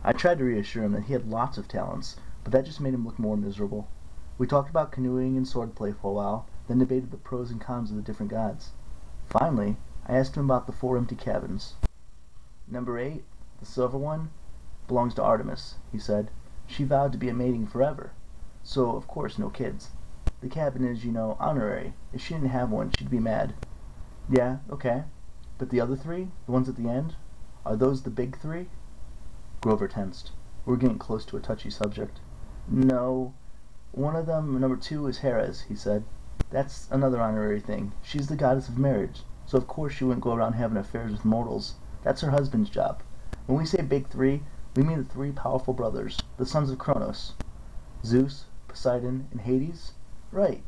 I tried to reassure him that he had lots of talents, but that just made him look more miserable. We talked about canoeing and swordplay for a while, then debated the pros and cons of the different gods. Finally, I asked him about the four empty cabins. Number 8, the silver one, belongs to Artemis, he said. She vowed to be a mating forever, so of course no kids. The cabin is, honorary. If she didn't have one, she'd be mad. Yeah, okay. But the other three, the ones at the end, are those the big three? Grover tensed. We're getting close to a touchy subject. No. One of them, number 2, is Hera's, he said. That's another honorary thing. She's the goddess of marriage, so of course she wouldn't go around having affairs with mortals. That's her husband's job. When we say big three, we mean the three powerful brothers, the sons of Kronos. Zeus, Poseidon, and Hades? Right,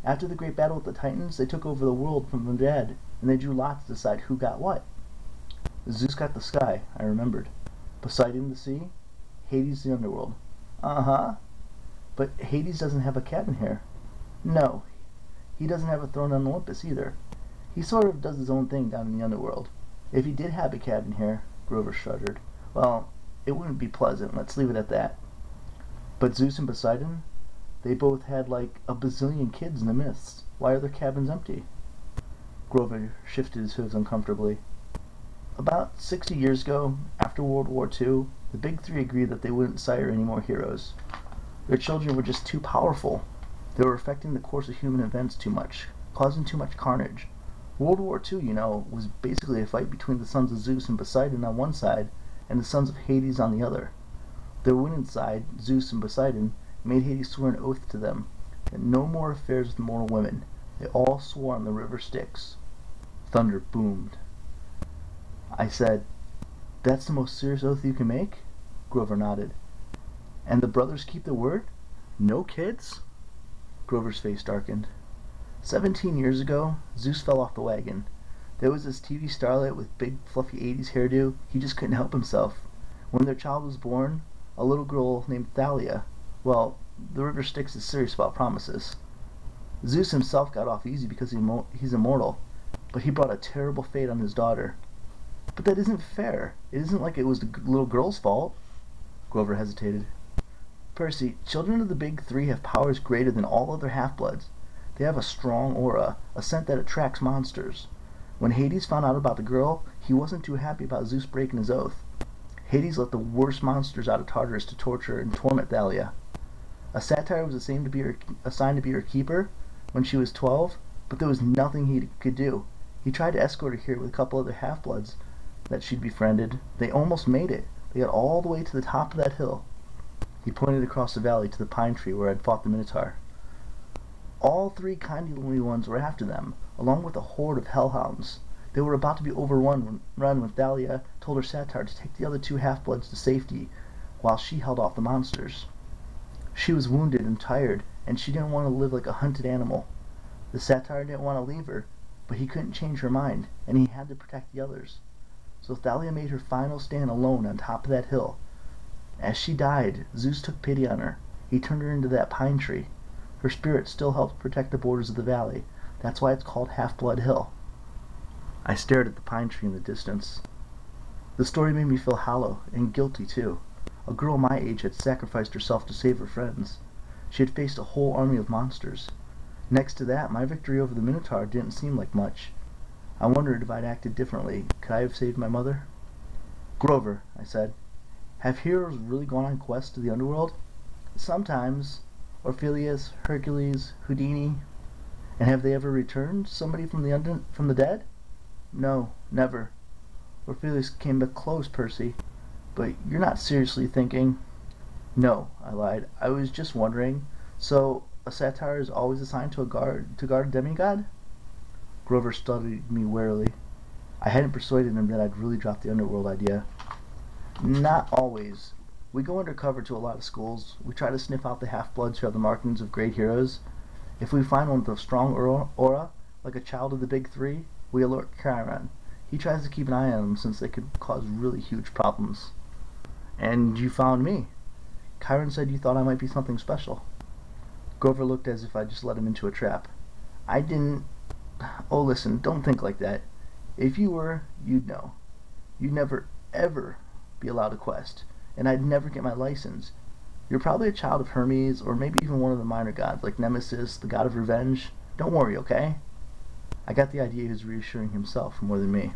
After the great battle with the Titans, they took over the world from the dead, and they drew lots to decide who got what. Zeus got the sky, I remembered. Poseidon the sea, Hades the underworld. Uh-huh. But Hades doesn't have a cabin here. No, he doesn't have a throne on Olympus either. He sort of does his own thing down in the underworld. If he did have a cabin here, Grover shuddered, well, it wouldn't be pleasant, let's leave it at that. But Zeus and Poseidon, they both had like a bazillion kids in the myths. Why are their cabins empty? Grover shifted his hooves uncomfortably. About 60 years ago, after World War II, the big three agreed that they wouldn't sire any more heroes. Their children were just too powerful. They were affecting the course of human events too much, causing too much carnage. World War II, was basically a fight between the sons of Zeus and Poseidon on one side, and the sons of Hades on the other. The winning side, Zeus and Poseidon, made Hades swear an oath to them that no more affairs with mortal women. They all swore on the river Styx. Thunder boomed. I said, "That's the most serious oath you can make?" Grover nodded. "And the brothers keep their word? No kids?" Grover's face darkened. 17 years ago, Zeus fell off the wagon. There was this TV starlet with big fluffy 80s hairdo. He just couldn't help himself. When their child was born, a little girl named Thalia, well, the river Styx is serious about promises. Zeus himself got off easy because he's immortal, but he brought a terrible fate on his daughter. But that isn't fair. It isn't like it was the little girl's fault. Grover hesitated. Percy, children of the big three have powers greater than all other half-bloods. They have a strong aura, a scent that attracts monsters. When Hades found out about the girl, he wasn't too happy about Zeus breaking his oath. Hades let the worst monsters out of Tartarus to torture and torment Thalia. A satyr was assigned to be her keeper when she was 12, but there was nothing he could do. He tried to escort her here with a couple other half-bloods that she'd befriended. They almost made it. They got all the way to the top of that hill. He pointed across the valley to the pine tree where I'd fought the Minotaur. All three kindly ones were after them, along with a horde of hellhounds. They were about to be overrun when Thalia told her satyr to take the other two half-bloods to safety while she held off the monsters. She was wounded and tired, and she didn't want to live like a hunted animal. The satyr didn't want to leave her, but he couldn't change her mind, and he had to protect the others. So Thalia made her final stand alone on top of that hill. As she died, Zeus took pity on her. He turned her into that pine tree. Her spirit still helps protect the borders of the valley. That's why it's called Half-Blood Hill. I stared at the pine tree in the distance. The story made me feel hollow and guilty, too. A girl my age had sacrificed herself to save her friends. She had faced a whole army of monsters. Next to that, my victory over the Minotaur didn't seem like much. I wondered if I'd acted differently. Could I have saved my mother? Grover, I said, have heroes really gone on quests to the underworld? Sometimes. Orpheus, Hercules, Houdini. And have they ever returned? Somebody from the dead? No, never. Orpheus came back close, Percy. But you're not seriously thinking... No, I lied. I was just wondering. So, a satyr is always assigned to guard a demigod? Grover studied me warily. I hadn't persuaded him that I'd really dropped the underworld idea. Not always. We go undercover to a lot of schools. We try to sniff out the half-bloods who have the markings of great heroes. If we find one with a strong aura, like a child of the big three, we alert Chiron. He tries to keep an eye on them since they could cause really huge problems. And you found me. Chiron said you thought I might be something special. Grover looked as if I'd just let him into a trap. I didn't... Oh, listen, don't think like that. If you were, you'd know. You'd never, ever be allowed a quest. and I'd never get my license. You're probably a child of Hermes, or maybe even one of the minor gods, like Nemesis, the god of revenge. Don't worry, okay? I got the idea he was reassuring himself more than me.